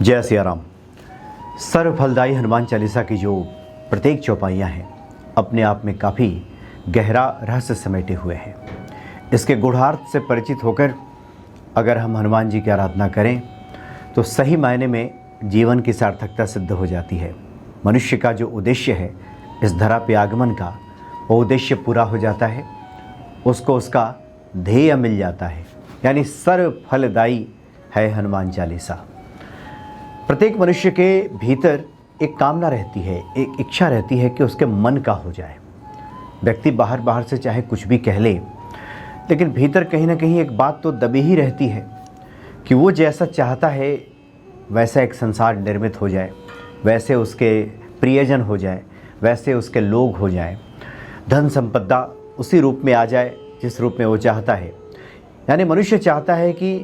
जय सिया राम। सर्व फलदायी हनुमान चालीसा की जो प्रत्येक चौपाइयाँ हैं अपने आप में काफ़ी गहरा रहस्य समेटे हुए हैं। इसके गूढ़ार्थ से परिचित होकर अगर हम हनुमान जी की आराधना करें तो सही मायने में जीवन की सार्थकता सिद्ध हो जाती है। मनुष्य का जो उद्देश्य है इस धरा पे आगमन का, वो उद्देश्य पूरा हो जाता है, उसको उसका ध्येय मिल जाता है। यानी सर्व फलदायी है हनुमान चालीसा। प्रत्येक मनुष्य के भीतर एक कामना रहती है, एक इच्छा रहती है कि उसके मन का हो जाए। व्यक्ति बाहर से चाहे कुछ भी कह ले, लेकिन भीतर कहीं ना कहीं एक बात तो दबी ही रहती है कि वो जैसा चाहता है वैसा एक संसार निर्मित हो जाए, वैसे उसके प्रियजन हो जाए, वैसे उसके लोग हो जाए, धन संपदा उसी रूप में आ जाए जिस रूप में वो चाहता है। यानी मनुष्य चाहता है कि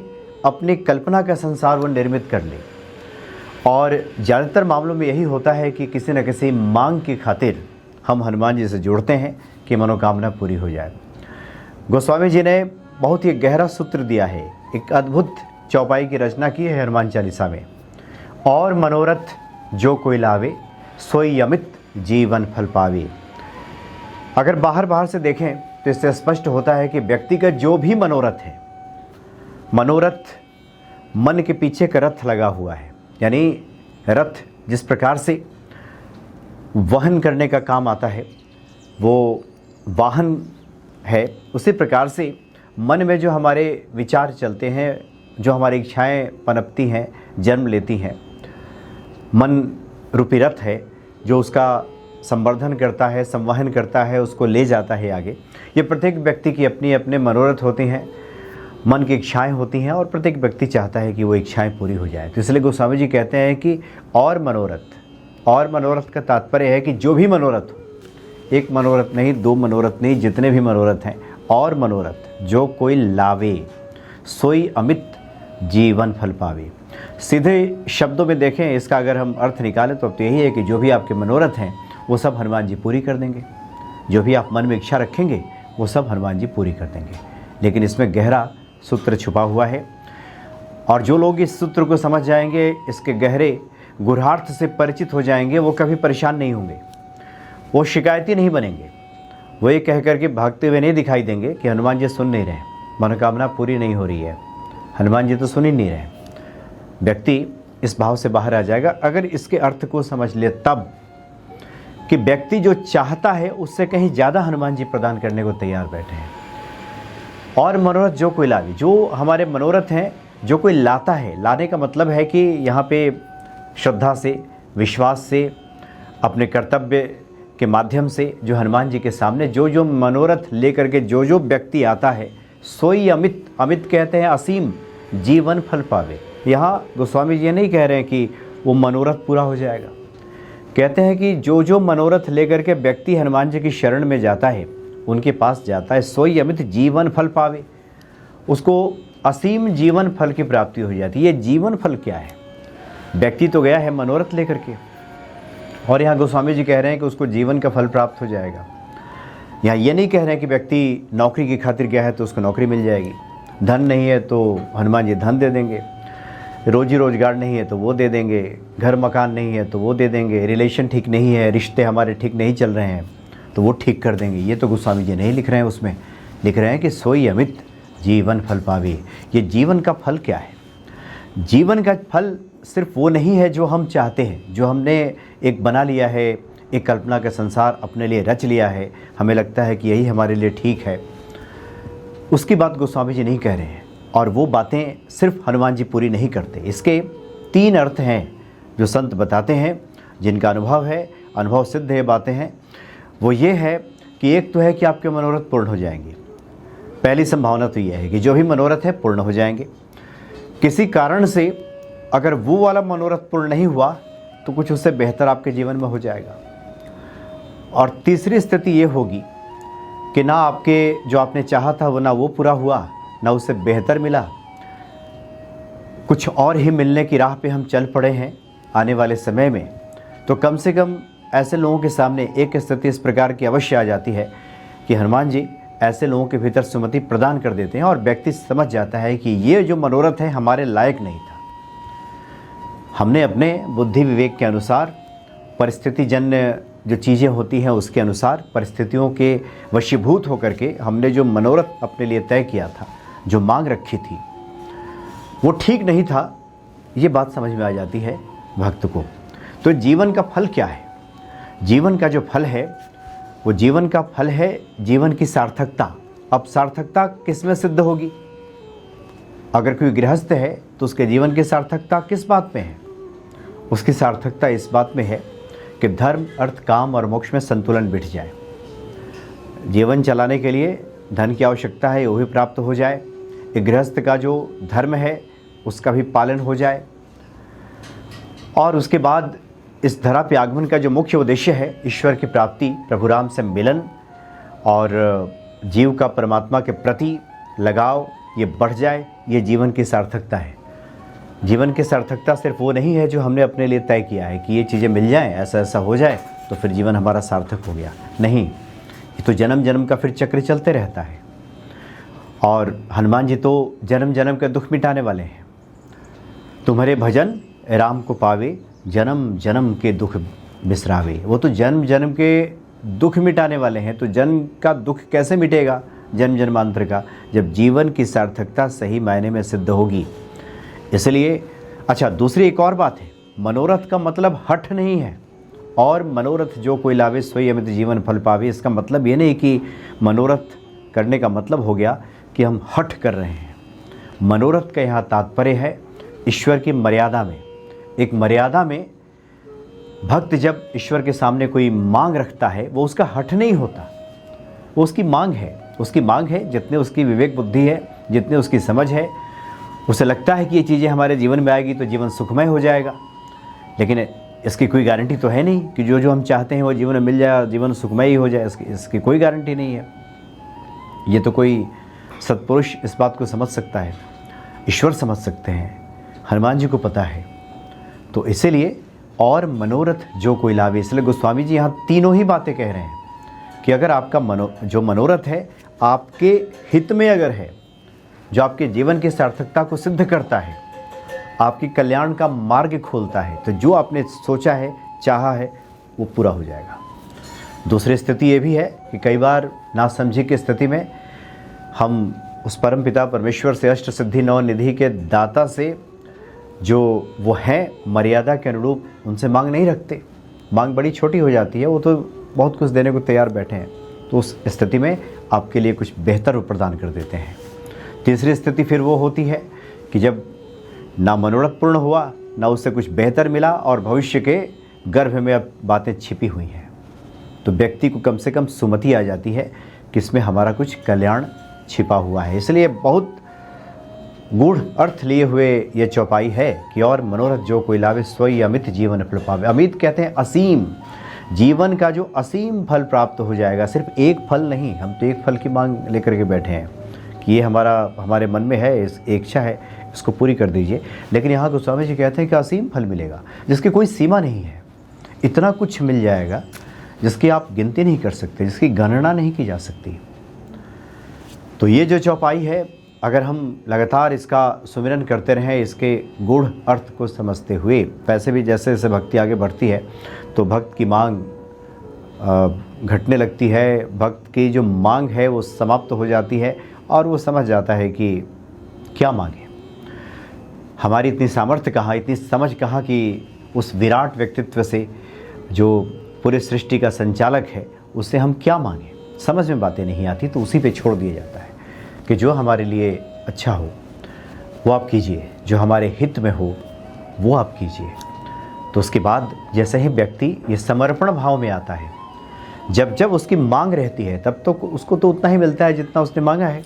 अपनी कल्पना का संसार वो निर्मित कर ले। और ज़्यादातर मामलों में यही होता है कि किसी न किसी मांग की खातिर हम हनुमान जी से जुड़ते हैं कि मनोकामना पूरी हो जाए। गोस्वामी जी ने बहुत ही गहरा सूत्र दिया है, एक अद्भुत चौपाई की रचना की है हनुमान चालीसा में। और मनोरथ जो कोई लावे सोई अमित जीवन फल पावे। अगर बाहर से देखें तो इससे स्पष्ट होता है कि व्यक्तिगत जो भी मनोरथ है, मनोरथ मन के पीछे का रथ लगा हुआ है। यानी रथ जिस प्रकार से वहन करने का काम आता है वो वाहन है, उसी प्रकार से मन में जो हमारे विचार चलते हैं, जो हमारी इच्छाएं पनपती हैं, जन्म लेती हैं, मन रूपी रथ है जो उसका संवर्धन करता है, संवहन करता है, उसको ले जाता है आगे। ये प्रत्येक व्यक्ति की अपनी अपने मनोरथ होते हैं, मन की इच्छाएं होती हैं और प्रत्येक व्यक्ति चाहता है कि वो इच्छाएं पूरी हो जाए। तो इसलिए गोस्वामी जी कहते हैं कि और मनोरथ का तात्पर्य है कि जो भी मनोरथ हो, एक मनोरथ नहीं, दो मनोरथ नहीं, जितने भी मनोरथ हैं, और मनोरथ जो कोई लावे सोई अमित जीवन फल पावे। सीधे शब्दों में देखें, इसका अगर हम अर्थ निकालें तो अब तो यही है कि जो भी आपके मनोरथ हैं वो सब हनुमान जी पूरी कर देंगे। जो भी आप मन में इच्छा रखेंगे वो सब हनुमान जी पूरी कर देंगे। लेकिन इसमें गहरा सूत्र छुपा हुआ है, और जो लोग इस सूत्र को समझ जाएंगे, इसके गहरे गूढ़ार्थ से परिचित हो जाएंगे, वो कभी परेशान नहीं होंगे, वो शिकायती नहीं बनेंगे। वो ये कह करके भागते हुए नहीं दिखाई देंगे कि हनुमान जी सुन नहीं रहे, मनोकामना पूरी नहीं हो रही है, हनुमान जी तो सुन ही नहीं रहे। व्यक्ति इस भाव से बाहर आ जाएगा अगर इसके अर्थ को समझ ले तब, कि व्यक्ति जो चाहता है उससे कहीं ज़्यादा हनुमान जी प्रदान करने को तैयार बैठे हैं। और मनोरथ जो कोई लावे, जो हमारे मनोरथ हैं जो कोई लाता है, लाने का मतलब है कि यहाँ पे श्रद्धा से, विश्वास से, अपने कर्तव्य के माध्यम से जो हनुमान जी के सामने जो मनोरथ लेकर के जो व्यक्ति आता है, सोई अमित, अमित कहते हैं असीम, जीवन फल पावे। यहाँ गोस्वामी जी नहीं कह रहे हैं कि वो मनोरथ पूरा हो जाएगा, कहते हैं कि जो मनोरथ लेकर के व्यक्ति हनुमान जी की शरण में जाता है, उनके पास जाता है, सोई अमित जीवन फल पावे, उसको असीम जीवन फल की प्राप्ति हो जाती है। ये जीवन फल क्या है? व्यक्ति तो गया है मनोरथ लेकर के, और यहाँ गोस्वामी जी कह रहे हैं कि उसको जीवन का फल प्राप्त हो जाएगा। यहाँ ये नहीं कह रहे हैं कि व्यक्ति नौकरी की खातिर गया है तो उसको नौकरी मिल जाएगी, धन नहीं है तो हनुमान जी धन दे देंगे, रोजी रोजगार नहीं है तो वो दे देंगे, घर मकान नहीं है तो वो दे देंगे, रिलेशन ठीक नहीं है, रिश्ते हमारे ठीक नहीं चल रहे हैं तो वो ठीक कर देंगे। ये तो गोस्वामी जी नहीं लिख रहे हैं, उसमें लिख रहे हैं कि सोई अमित जीवन फल पावे। ये जीवन का फल क्या है? जीवन का फल सिर्फ वो नहीं है जो हम चाहते हैं, जो हमने एक बना लिया है, एक कल्पना का संसार अपने लिए रच लिया है, हमें लगता है कि यही हमारे लिए ठीक है, उसकी बात गोस्वामी जी नहीं कह रहे हैं। और वो बातें सिर्फ हनुमान जी पूरी नहीं करते। इसके तीन अर्थ हैं जो संत बताते हैं, जिनका अनुभव है, अनुभव सिद्ध है बातें हैं। वो ये है कि एक तो है कि आपके मनोरथ पूर्ण हो जाएंगे। पहली संभावना तो ये है कि जो भी मनोरथ है पूर्ण हो जाएंगे। किसी कारण से अगर वो वाला मनोरथ पूर्ण नहीं हुआ तो कुछ उससे बेहतर आपके जीवन में हो जाएगा। और तीसरी स्थिति ये होगी कि ना आपके जो आपने चाहा था वो ना वो पूरा हुआ, ना उससे बेहतर मिला, कुछ और ही मिलने की राह पे हम चल पड़े हैं आने वाले समय में। तो कम से कम ऐसे लोगों के सामने एक स्थिति इस प्रकार की अवश्य आ जाती है कि हनुमान जी ऐसे लोगों के भीतर सुमति प्रदान कर देते हैं और व्यक्ति समझ जाता है कि ये जो मनोरथ है हमारे लायक नहीं था, हमने अपने बुद्धि विवेक के अनुसार, परिस्थितिजन्य जो चीज़ें होती हैं उसके अनुसार, परिस्थितियों के वशीभूत होकर के हमने जो मनोरथ अपने लिए तय किया था, जो मांग रखी थी, वो ठीक नहीं था, ये बात समझ में आ जाती है भक्त को। तो जीवन का फल क्या है? जीवन का जो फल है वो जीवन का फल है जीवन की सार्थकता। अब सार्थकता किस में सिद्ध होगी? अगर कोई गृहस्थ है तो उसके जीवन की सार्थकता किस बात में है? उसकी सार्थकता इस बात में है कि धर्म, अर्थ, काम और मोक्ष में संतुलन बिठ जाए। जीवन चलाने के लिए धन की आवश्यकता है, वो भी प्राप्त हो जाए। एक गृहस्थ का जो धर्म है उसका भी पालन हो जाए, और उसके बाद इस धरा पे आगमन का जो मुख्य उद्देश्य है, ईश्वर की प्राप्ति, प्रभु राम से मिलन और जीव का परमात्मा के प्रति लगाव, ये बढ़ जाए। ये जीवन की सार्थकता है। जीवन की सार्थकता सिर्फ वो नहीं है जो हमने अपने लिए तय किया है कि ये चीज़ें मिल जाएं, ऐसा ऐसा हो जाए तो फिर जीवन हमारा सार्थक हो गया। नहीं, ये तो जन्म जन्म का फिर चक्र चलते रहता है। और हनुमान जी तो जन्म जन्म के दुख मिटाने वाले हैं। तुम्हारे भजन राम को पावे, जन्म जन्म के दुख बिसरावे। वो तो जन्म जन्म के दुख मिटाने वाले हैं। तो जन्म का दुख कैसे मिटेगा, जन्म जन्मांतर का? जब जीवन की सार्थकता सही मायने में सिद्ध होगी। इसलिए अच्छा, दूसरी एक और बात है, मनोरथ का मतलब हठ नहीं है। और मनोरथ जो कोई लावे सोई अमित जीवन फल पावे, इसका मतलब ये नहीं कि मनोरथ करने का मतलब हो गया कि हम हठ कर रहे हैं। मनोरथ का यहाँ तात्पर्य है ईश्वर की मर्यादा में। एक मर्यादा में भक्त जब ईश्वर के सामने कोई मांग रखता है, वो उसका हठ नहीं होता, वो उसकी मांग है। उसकी मांग है, जितने उसकी विवेक बुद्धि है, जितने उसकी समझ है, उसे लगता है कि ये चीज़ें हमारे जीवन में आएगी तो जीवन सुखमय हो जाएगा। लेकिन इसकी कोई गारंटी तो है नहीं कि जो जो हम चाहते हैं वो जीवन में मिल जाए, जीवन सुखमय ही हो जाए। इसकी कोई गारंटी नहीं है। ये तो कोई सत्पुरुष इस बात को समझ सकता है, ईश्वर समझ सकते हैं, हनुमान जी को पता है। तो इसीलिए और मनोरथ जो कोई लावे, इसलिए गोस्वामी जी यहाँ तीनों ही बातें कह रहे हैं कि अगर आपका जो मनोरथ है आपके हित में अगर है, जो आपके जीवन की सार्थकता को सिद्ध करता है, आपकी कल्याण का मार्ग खोलता है, तो जो आपने सोचा है, चाहा है, वो पूरा हो जाएगा। दूसरी स्थिति ये भी है कि कई बार नासमझी की स्थिति में हम उस परम पिता परमेश्वर से, अष्ट सिद्धि नौ निधि के दाता से, जो वो हैं मर्यादा के अनुरूप, उनसे मांग नहीं रखते। मांग बड़ी छोटी हो जाती है, वो तो बहुत कुछ देने को तैयार बैठे हैं। तो उस स्थिति में आपके लिए कुछ बेहतर वो प्रदान कर देते हैं। तीसरी स्थिति फिर वो होती है कि जब ना मनोरथ पूर्ण हुआ, ना उससे कुछ बेहतर मिला और भविष्य के गर्भ में अब बातें छिपी हुई हैं, तो व्यक्ति को कम से कम सुमति आ जाती है कि इसमें हमारा कुछ कल्याण छिपा हुआ है। इसलिए बहुत गूढ़ अर्थ लिए हुए ये चौपाई है कि और मनोरथ जो कोई लावे सोई अमित जीवन फल पावे। अमित कहते हैं असीम, जीवन का जो असीम फल प्राप्त हो जाएगा। सिर्फ एक फल नहीं, हम तो एक फल की मांग लेकर के बैठे हैं कि ये हमारे मन में है, एक इच्छा है, इसको पूरी कर दीजिए। लेकिन यहाँ गोस्वामी जी कहते हैं कि असीम फल मिलेगा, जिसकी कोई सीमा नहीं है। इतना कुछ मिल जाएगा जिसकी आप गिनती नहीं कर सकते, जिसकी गणना नहीं की जा सकती। तो ये जो चौपाई है, अगर हम लगातार इसका सुमिरन करते रहें, इसके गूढ़ अर्थ को समझते हुए, पैसे भी जैसे जैसे भक्ति आगे बढ़ती है तो भक्त की मांग घटने लगती है, भक्त की जो मांग है वो समाप्त हो जाती है और वो समझ जाता है कि क्या मांगे, हमारी इतनी सामर्थ्य कहाँ, इतनी समझ कहाँ कि उस विराट व्यक्तित्व से, जो पूरे सृष्टि का संचालक है, उससे हम क्या मांगें। समझ में बातें नहीं आती तो उसी पे छोड़ दिया जाता है कि जो हमारे लिए अच्छा हो वो आप कीजिए, जो हमारे हित में हो वो आप कीजिए। तो उसके बाद जैसे ही व्यक्ति ये समर्पण भाव में आता है, जब जब उसकी मांग रहती है तब तो उसको तो उतना ही मिलता है जितना उसने मांगा है।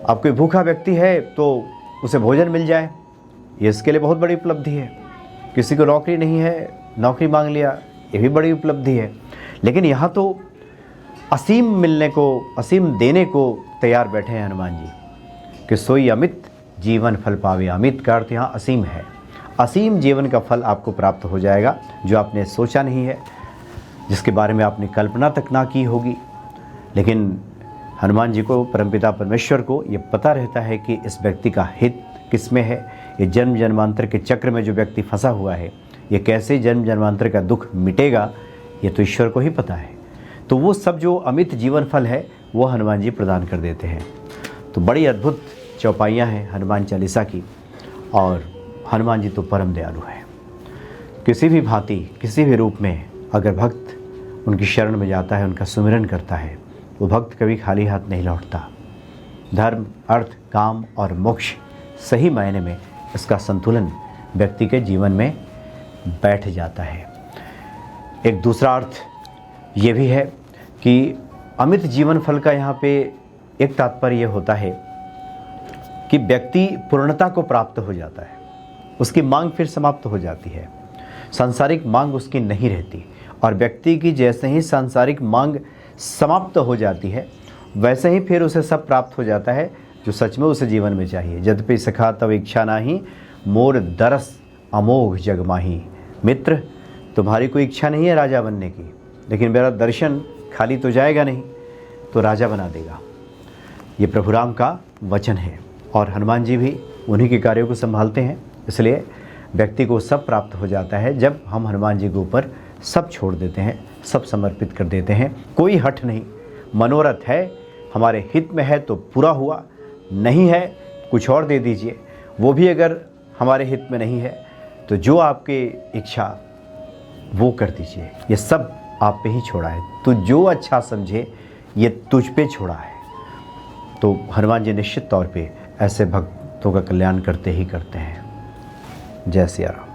अब कोई भूखा व्यक्ति है तो उसे भोजन मिल जाए, ये इसके लिए बहुत बड़ी उपलब्धि है। किसी को नौकरी नहीं है, नौकरी मांग लिया, ये भी बड़ी उपलब्धि है। लेकिन यहाँ तो असीम मिलने को, असीम देने को तैयार बैठे हैं हनुमान जी कि सोई अमित जीवन फल पावे। अमित का अर्थ यहाँ असीम है। असीम जीवन का फल आपको प्राप्त हो जाएगा, जो आपने सोचा नहीं है, जिसके बारे में आपने कल्पना तक ना की होगी। लेकिन हनुमान जी को, परमपिता परमेश्वर को ये पता रहता है कि इस व्यक्ति का हित किस में है, ये जन्म जन्मांतर के चक्र में जो व्यक्ति फंसा हुआ है, ये कैसे जन्म जन्मांतर का दुख मिटेगा, ये तो ईश्वर को ही पता है। तो वो सब जो अमित जीवन फल है वो हनुमान जी प्रदान कर देते हैं। तो बड़ी अद्भुत चौपाइयाँ हैं हनुमान चालीसा की, और हनुमान जी तो परम दयालु है। किसी भी भांति, किसी भी रूप में अगर भक्त उनकी शरण में जाता है, उनका सुमिरन करता है, वो भक्त कभी खाली हाथ नहीं लौटता। धर्म, अर्थ, काम और मोक्ष, सही मायने में इसका संतुलन व्यक्ति के जीवन में बैठ जाता है। एक दूसरा अर्थ ये भी है कि अमित जीवन फल का यहाँ पे एक तात्पर्य होता है कि व्यक्ति पूर्णता को प्राप्त हो जाता है, उसकी मांग फिर समाप्त हो जाती है, सांसारिक मांग उसकी नहीं रहती। और व्यक्ति की जैसे ही सांसारिक मांग समाप्त हो जाती है, वैसे ही फिर उसे सब प्राप्त हो जाता है जो सच में उसे जीवन में चाहिए। यद्यपि सखा तव इच्छा नाही, मोर दरस अमोघ जग माही। मित्र, तुम्हारी कोई इच्छा नहीं है राजा बनने की, लेकिन मेरा दर्शन खाली तो जाएगा नहीं, तो राजा बना देगा। ये प्रभु राम का वचन है, और हनुमान जी भी उन्हीं के कार्यों को संभालते हैं। इसलिए व्यक्ति को सब प्राप्त हो जाता है जब हम हनुमान जी के ऊपर सब छोड़ देते हैं, सब समर्पित कर देते हैं। कोई हठ नहीं, मनोरथ है हमारे हित में है तो पूरा हुआ, नहीं है कुछ और दे दीजिए। वो भी अगर हमारे हित में नहीं है तो जो आपकी इच्छा वो कर दीजिए। ये सब आप पे ही छोड़ा है, तो जो अच्छा समझे ये तुझ पे छोड़ा है। तो हनुमान जी निश्चित तौर पे ऐसे भक्तों का कल्याण करते ही करते हैं। जय सिया राम।